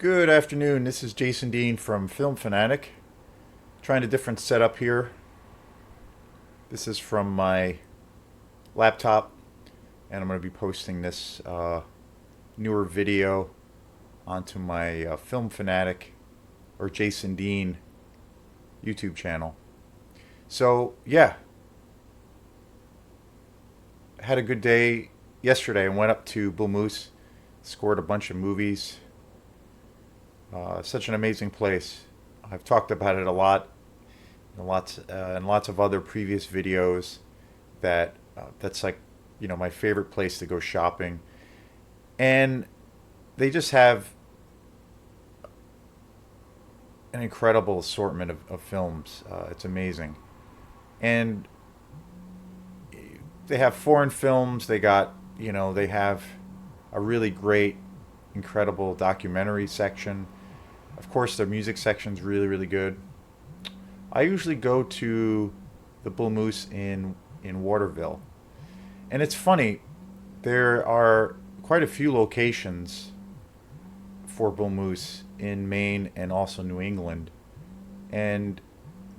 Good afternoon. This is Jason Dean from Fanatic. Trying a different setup here. This is from my laptop, and I'm going to be posting this newer video onto my Fanatic or Jason Dean YouTube channel. So, yeah, had a good day yesterday. I went up to Bull Moose, scored a bunch of movies. Such an amazing place. I've talked about it a lot, and lots of other previous videos. That's like, my favorite place to go shopping, and they just have an incredible assortment of films. It's amazing, and they have foreign films. They have a really great, incredible documentary section. Of course, their music section's really, really good. I usually go to the Bull Moose in Waterville. And it's funny, there are quite a few locations for Bull Moose in Maine and also New England. And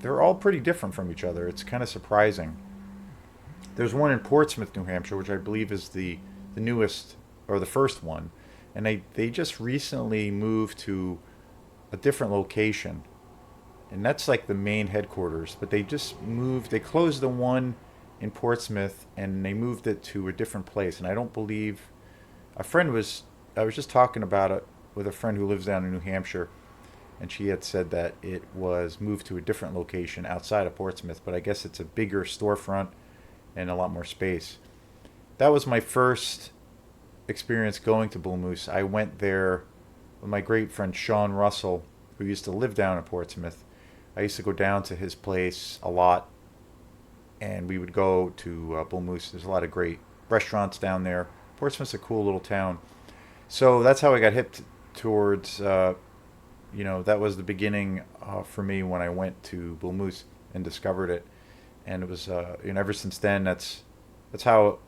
they're all pretty different from each other. It's kind of surprising. There's one in Portsmouth, New Hampshire, which I believe is the newest or the first one. And they just recently moved to a different location, and that's like the main headquarters. But they closed the one in Portsmouth and they moved it to a different place. And I don't believe I was just talking about it with a friend who lives down in New Hampshire, and she had said that it was moved to a different location outside of Portsmouth, but I guess it's a bigger storefront and a lot more space. That was my first experience going to Bull Moose. I went there with my great friend Sean Russell, who used to live down in Portsmouth. I used to go down to his place a lot, and we would go to Bull Moose. There's a lot of great restaurants down there. Portsmouth's a cool little town. So that's how I got hip towards, that was the beginning for me when I went to Bull Moose and discovered it. And it was, ever since then, that's how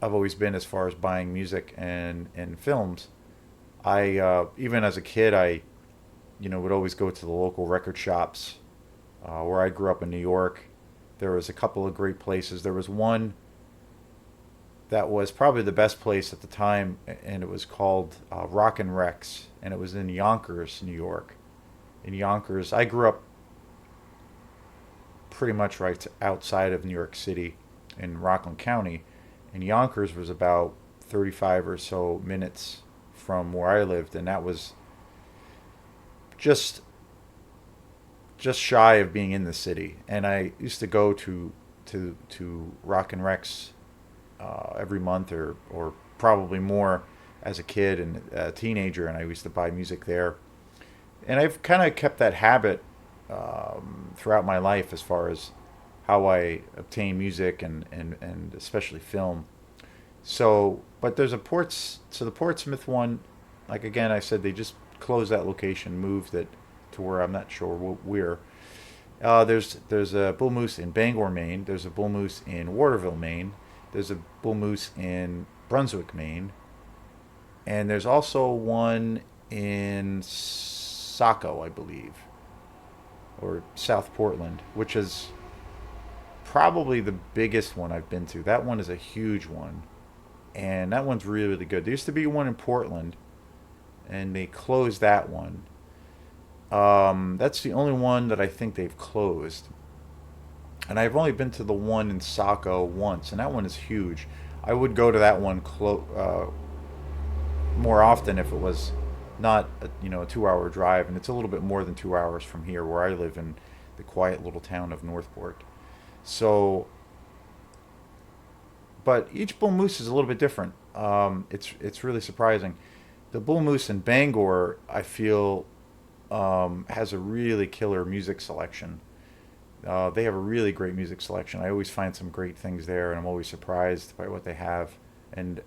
I've always been as far as buying music and films. Even as a kid, I would always go to the local record shops where I grew up in New York. There was a couple of great places. There was one that was probably the best place at the time, and it was called Rock and Rex, and it was in Yonkers, New York. In Yonkers, I grew up pretty much right outside of New York City in Rockland County, and Yonkers was about 35 or so minutes from where I lived, and that was just shy of being in the city. And I used to go to Rock and Rex every month or probably more as a kid and a teenager, and I used to buy music there. And I've kind of kept that habit throughout my life as far as how I obtain music and especially film. But there's the Portsmouth one, like again, I said they just closed that location, moved it to where I'm not sure where. There's a Bull Moose in Bangor, Maine. There's a Bull Moose in Waterville, Maine. There's a Bull Moose in Brunswick, Maine. And there's also one in Saco, I believe, or South Portland, which is probably the biggest one I've been to. That one is a huge one, and that one's really, really good. There used to be one in Portland, and they closed that one. That's the only one that I think they've closed. And I've only been to the one in Saco once, and that one is huge. I would go to that one more often if it was not a 2 hour drive, and it's a little bit more than 2 hours from here where I live in the quiet little town of Northport. So, but each Bull Moose is a little bit different. It's really surprising. The Bull Moose in Bangor, I feel, has a really killer music selection. They have a really great music selection. I always find some great things there, and I'm always surprised by what they have. And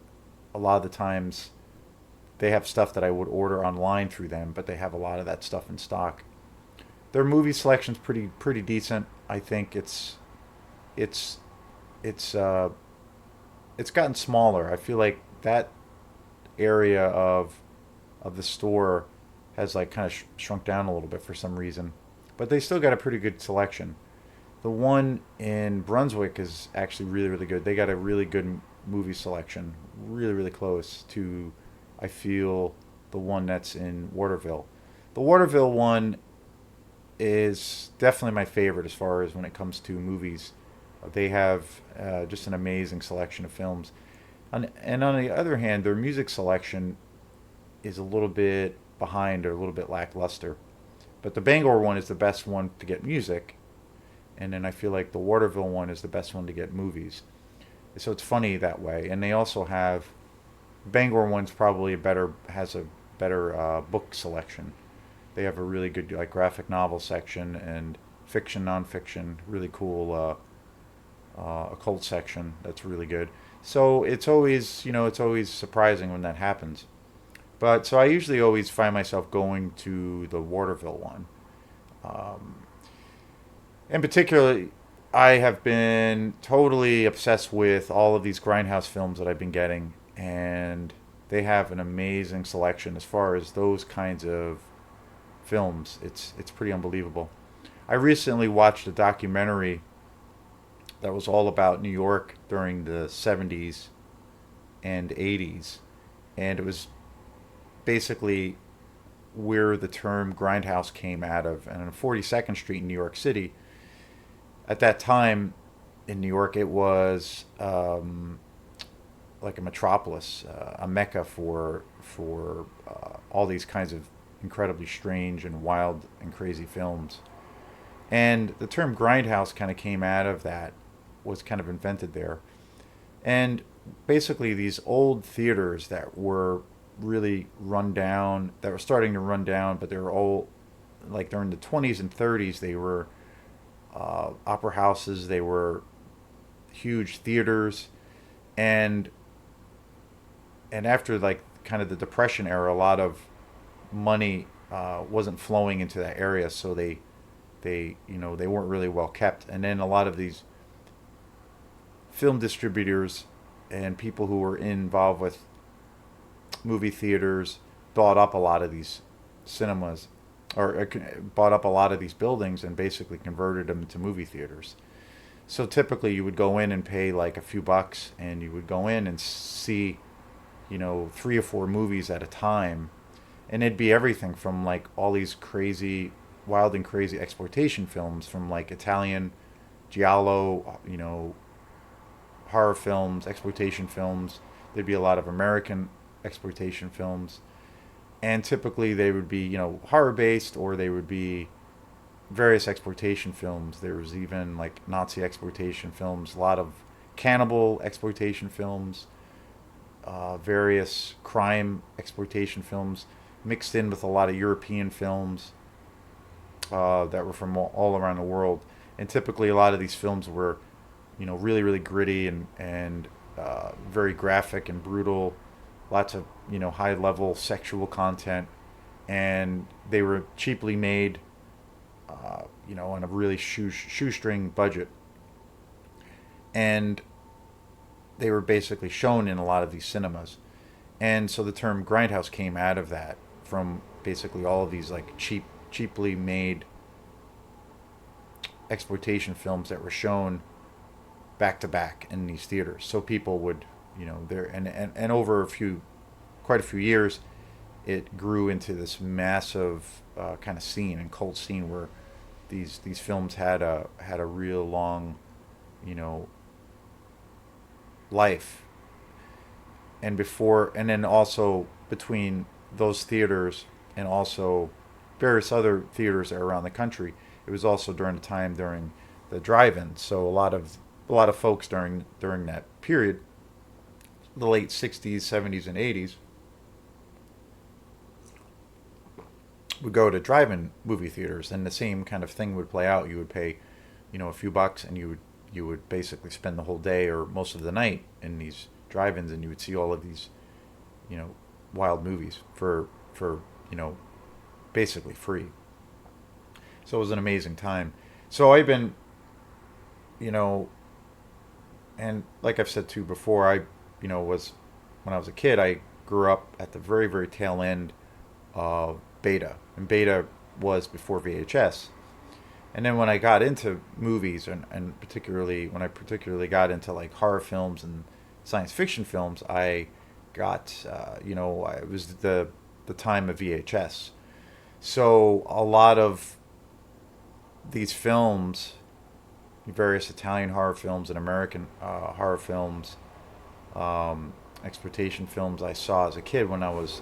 a lot of the times, they have stuff that I would order online through them, but they have a lot of that stuff in stock. Their movie selection's pretty decent. I think it's it's it's gotten smaller. I feel like that area of the store has like kind of shrunk down a little bit for some reason, but they still got a pretty good selection. The one in Brunswick is actually really really good. They got a really good movie selection, really really close to, I feel, the one that's in Waterville. The Waterville one is definitely my favorite as far as when it comes to movies. They have just an amazing selection of films. And on the other hand, their music selection is a little bit behind or a little bit lackluster. But the Bangor one is the best one to get music, and then I feel like the Waterville one is the best one to get movies. So it's funny that way. And they also have Bangor one's probably a better has a better book selection. They have a really good like graphic novel section and fiction, nonfiction, really cool occult section. That's really good. So it's always it's always surprising when that happens. But so I usually always find myself going to the Waterville one. Um, in particular, I have been totally obsessed with all of these grindhouse films that I've been getting, and they have an amazing selection as far as those kinds of films. It's pretty unbelievable. I recently watched a documentary that was all about New York during the 70s and 80s, and it was basically where the term grindhouse came out of. And on 42nd Street in New York City, at that time in New York, it was like a metropolis, a mecca for all these kinds of incredibly strange and wild and crazy films. And the term grindhouse kind of came out of that, was kind of invented there. And basically, these old theaters that were really run down, that were starting to run down, but they were all like during the 20s and 30s, they were opera houses, they were huge theaters, and after like kind of the Depression era, a lot of money wasn't flowing into that area, so they weren't really well kept, and then a lot of these film distributors and people who were involved with movie theaters bought up a lot of these cinemas, or bought up a lot of these buildings and basically converted them into movie theaters. So typically you would go in and pay like a few bucks, and you would go in and see, 3 or 4 movies at a time. And it'd be everything from like all these crazy, wild and crazy exploitation films, from like Italian giallo, horror films, exploitation films. There'd be a lot of American exploitation films, and typically they would be horror based, or they would be various exploitation films. There was even like Nazi exploitation films, a lot of cannibal exploitation films, various crime exploitation films, mixed in with a lot of European films that were from all around the world. And typically a lot of these films were really really gritty and very graphic and brutal, lots of high level sexual content, and they were cheaply made, on a really shoestring budget, and they were basically shown in a lot of these cinemas. And so the term grindhouse came out of that, from basically all of these like cheaply made exploitation films that were shown back to back in these theaters. So people would, there, and over quite a few years, it grew into this massive kind of scene and cult scene where these films had a real long, you know, life. And then also between those theaters and also various other theaters around the country, it was also during the time during the drive-in. So a lot of folks during that period, the late '60s, '70s, and '80s, would go to drive-in movie theaters, and the same kind of thing would play out. You would pay, a few bucks, and you would basically spend the whole day or most of the night in these drive-ins, and you would see all of these, wild movies for basically free. So it was an amazing time. So I've been, you know, and like I've said too before, was when I was a kid, I grew up at the very very tail end of beta, and beta was before VHS. And then when I got into movies, and particularly when I particularly got into like horror films and science fiction films, I got it was the time of VHS. So a lot of these films, various Italian horror films and American horror films, exploitation films I saw as a kid when I was,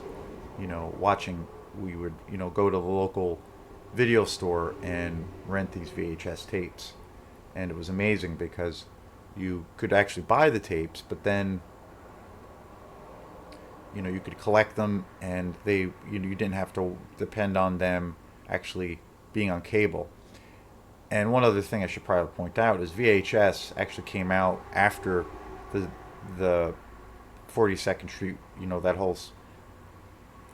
watching. We would, go to the local video store and rent these VHS tapes, and it was amazing because you could actually buy the tapes, but then you could collect them, and you didn't have to depend on them actually being on cable. And one other thing I should probably point out is VHS actually came out after the 42nd Street, that whole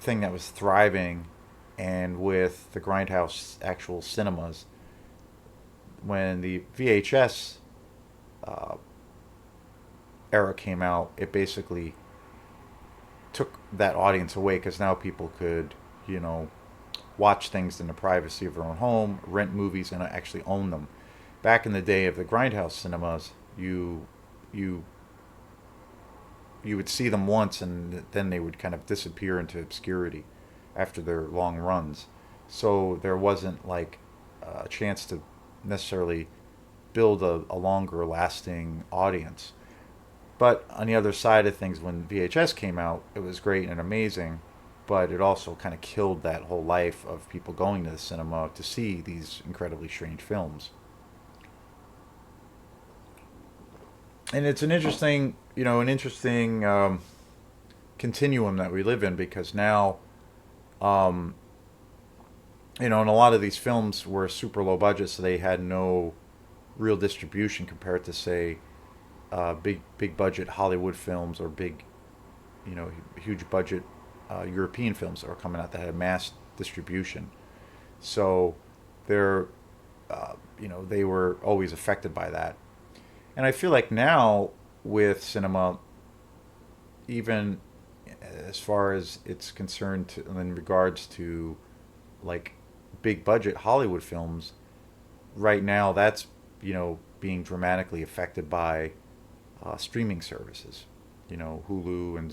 thing that was thriving, and with the Grindhouse actual cinemas. When the VHS era came out, it basically took that audience away, because now people could, watch things in the privacy of their own home, rent movies, and actually own them. Back in the day of the Grindhouse cinemas, you would see them once, and then they would kind of disappear into obscurity after their long runs. So there wasn't like a chance to necessarily build a longer lasting audience. But on the other side of things, when VHS came out, it was great and amazing, but it also kind of killed that whole life of people going to the cinema to see these incredibly strange films. And it's an interesting, continuum that we live in, because now, and a lot of these films were super low budget, so they had no real distribution compared to, say, big budget Hollywood films, or big, huge budget European films that were coming out that had mass distribution. So they're, they were always affected by that. And I feel like now with cinema, even as far as it's concerned in regards to like big budget Hollywood films, right now that's, being dramatically affected by streaming services, Hulu and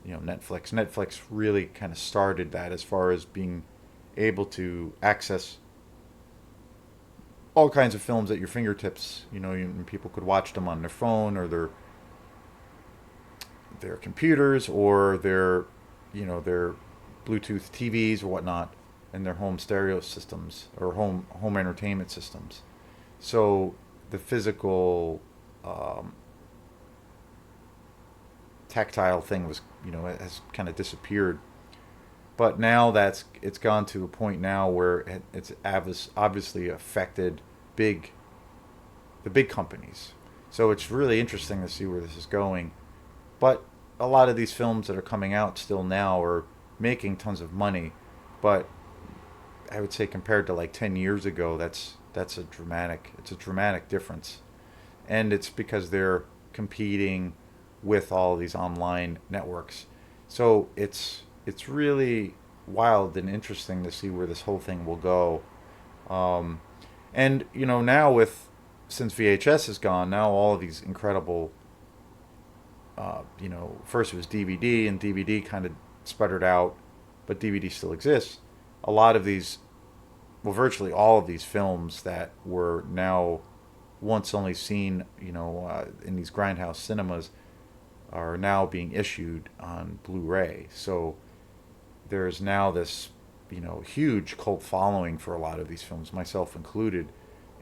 Netflix. Netflix really kind of started that, as far as being able to access all kinds of films at your fingertips. And people could watch them on their phone, or their computers, or their Bluetooth TVs or whatnot, and their home stereo systems, or home entertainment systems. So the physical tactile thing was, has kind of disappeared. But now it's gone to a point now where it's obviously affected the big companies. So it's really interesting to see where this is going. But a lot of these films that are coming out still now are making tons of money. But I would say, compared to like 10 years ago, it's a dramatic difference. And it's because they're competing with all these online networks. So it's really wild and interesting to see where this whole thing will go. And now, since VHS is gone, now all of these incredible, first it was DVD, and DVD kind of sputtered out, but DVD still exists. A lot of these, well, virtually all of these films that were now once only seen, in these grindhouse cinemas, are now being issued on Blu-ray. So there's now this, huge cult following for a lot of these films, myself included,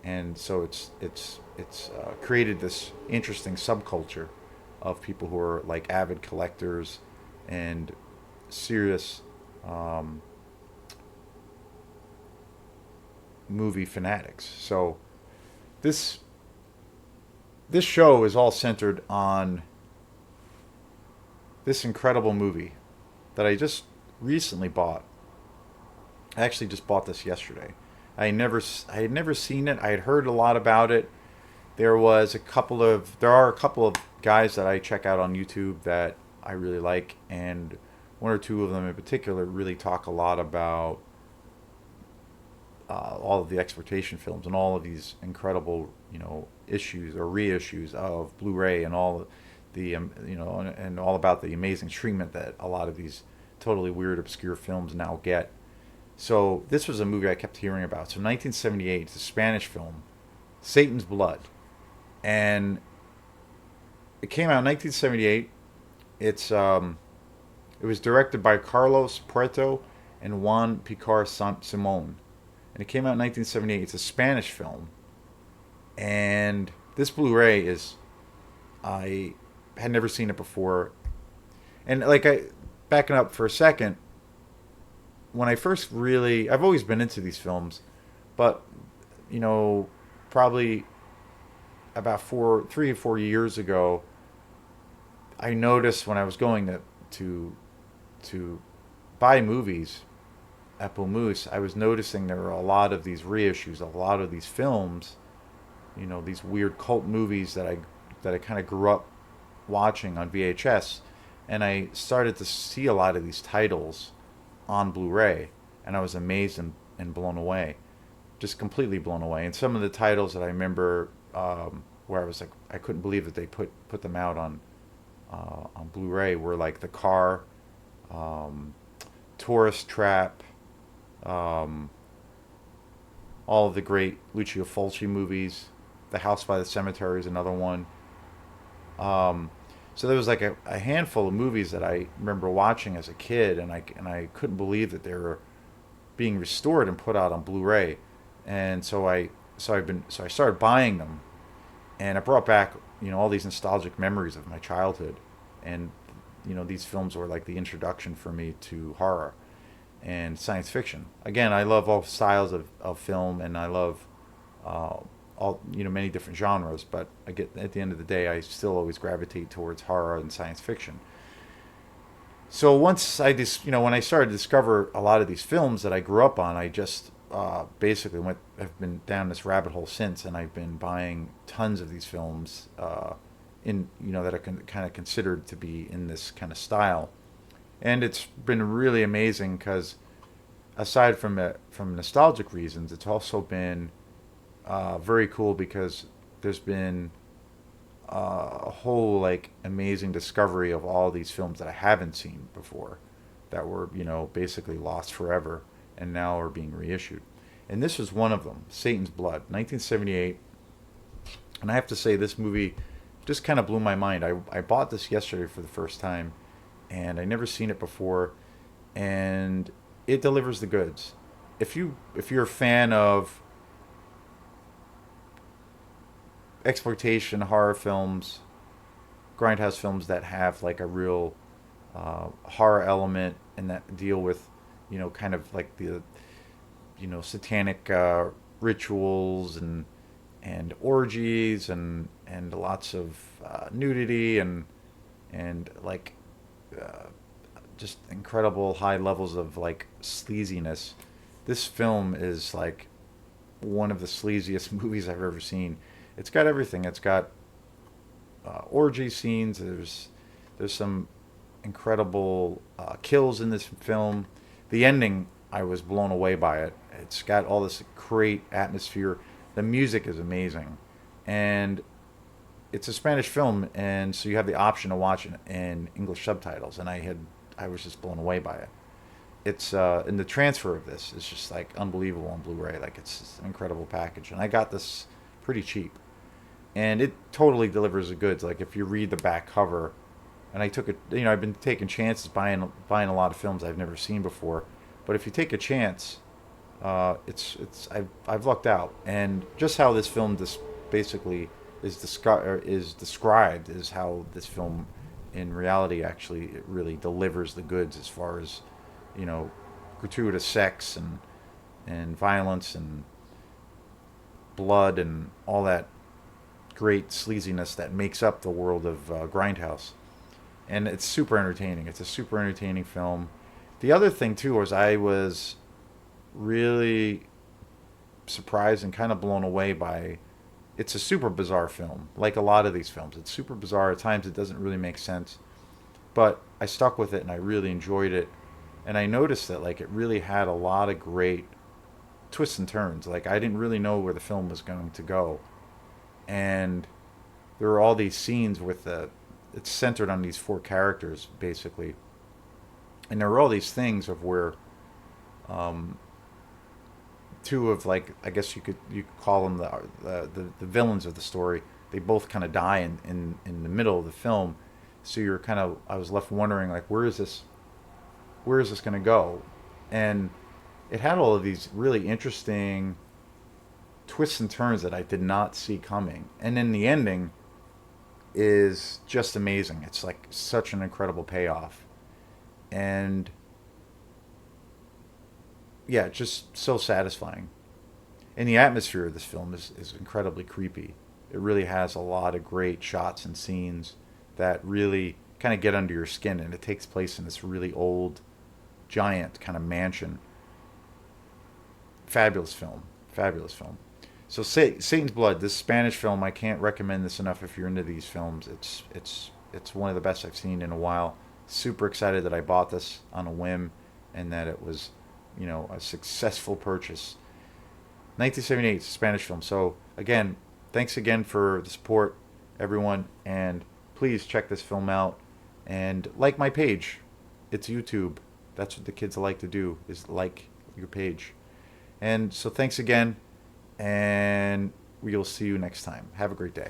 and so it's created this interesting subculture of people who are like avid collectors and serious movie fanatics. So this show is all centered on this incredible movie that I just recently bought. I actually just bought this yesterday. I had never seen it. I had heard a lot about it. There are a couple of guys that I check out on YouTube that I really like, and one or two of them in particular really talk a lot about all of the exploitation films and all of these incredible, issues or reissues of Blu-ray and all the, and all about the amazing treatment that a lot of these totally weird, obscure films now get. So this was a movie I kept hearing about. So 1978, it's a Spanish film, Satan's Blood, and it came out in 1978. It was directed by Carlos Puerto and Juan Piquer Simon, and it came out in 1978. It's a Spanish film, and this Blu-ray is, I had never seen it before, and backing up for a second, when I first really, I've always been into these films, but you know, probably about 3 or 4 years ago, I noticed when I was going to buy movies at Moose, I was noticing there were a lot of these reissues, a lot of these films, these weird cult movies that I kind of grew up watching on VHS, and I started to see a lot of these titles on Blu-ray, and I was amazed and blown away, just completely blown away. And some of the titles that I remember, where I was like, I couldn't believe that they put them out on Blu-ray, were like The Car, Tourist Trap, all of the great Lucio Fulci movies. The House by the Cemetery is another one. So there was like a handful of movies that I remember watching as a kid, and I couldn't believe that they were being restored and put out on Blu-ray. And so I started buying them, and it brought back all these nostalgic memories of my childhood, and these films were like the introduction for me to horror and science fiction. Again, I love all styles of film, and I love all many different genres. But I get, at the end of the day, I still always gravitate towards horror and science fiction. So once I just when I started to discover a lot of these films that I grew up on, I just basically have been down this rabbit hole since, and I've been buying tons of these films that are kind of considered to be in this kind of style. And it's been really amazing because, aside from nostalgic reasons, it's also been very cool because there's been a whole like amazing discovery of all these films that I haven't seen before, that were basically lost forever and now are being reissued. And this was one of them, Satan's Blood, 1978. And I have to say, this movie just kind of blew my mind. I bought this yesterday for the first time, and I never seen it before, and it delivers the goods. If you're a fan of exploitation horror films, grindhouse films that have like a real horror element and that deal with kind of like the satanic rituals and orgies and lots of nudity and like just incredible high levels of like sleaziness. This film is like one of the sleaziest movies I've ever seen. It's got everything. It's got orgy scenes. There's some incredible kills in this film. The ending, I was blown away by it. It's got all this great atmosphere. The music is amazing, and it's a Spanish film, and so you have the option to watch it in English subtitles. And I was just blown away by it. It's and the transfer of this is just like unbelievable on Blu-ray. Like, it's just an incredible package, and I got this pretty cheap, and it totally delivers the goods. Like, if you read the back cover, and I took it, I've been taking chances buying a lot of films I've never seen before, but if you take a chance, I've lucked out. And just how this film basically is described is how this film in reality actually it really delivers the goods, as far as gratuitous sex and violence and blood and all that great sleaziness that makes up the world of Grindhouse. And it's super entertaining. It's a super entertaining film. The other thing too was I was really surprised and kind of blown away by, it's a super bizarre film. Like a lot of these films, it's super bizarre. At times it doesn't really make sense. but I stuck with it and I really enjoyed it. And I noticed that like it really had a lot of great twists and turns. Like I didn't really know where the film was going to go, and there were all these scenes with the it's centered on these four characters basically, and there were all these things of where um, two of like I guess you could call them the villains of the story. They both kind of die in the middle of the film, so you're kind of I was left wondering like where is this going to go, and it had all of these really interesting twists and turns that I did not see coming, and then the ending is just amazing. It's like such an incredible payoff, and yeah, just so satisfying. And the atmosphere of this film is incredibly creepy. It really has a lot of great shots and scenes that really kind of get under your skin, and it takes place in this really old, giant kind of mansion. Fabulous film. Fabulous film. So Satan's Blood, this Spanish film, I can't recommend this enough if you're into these films. It's one of the best I've seen in a while. Super excited that I bought this on a whim and that it was, a successful purchase. 1978, Spanish film. So again, thanks again for the support, everyone, and please check this film out and like my page. It's YouTube. That's what the kids like to do is like your page. And so thanks again, and we'll see you next time. Have a great day.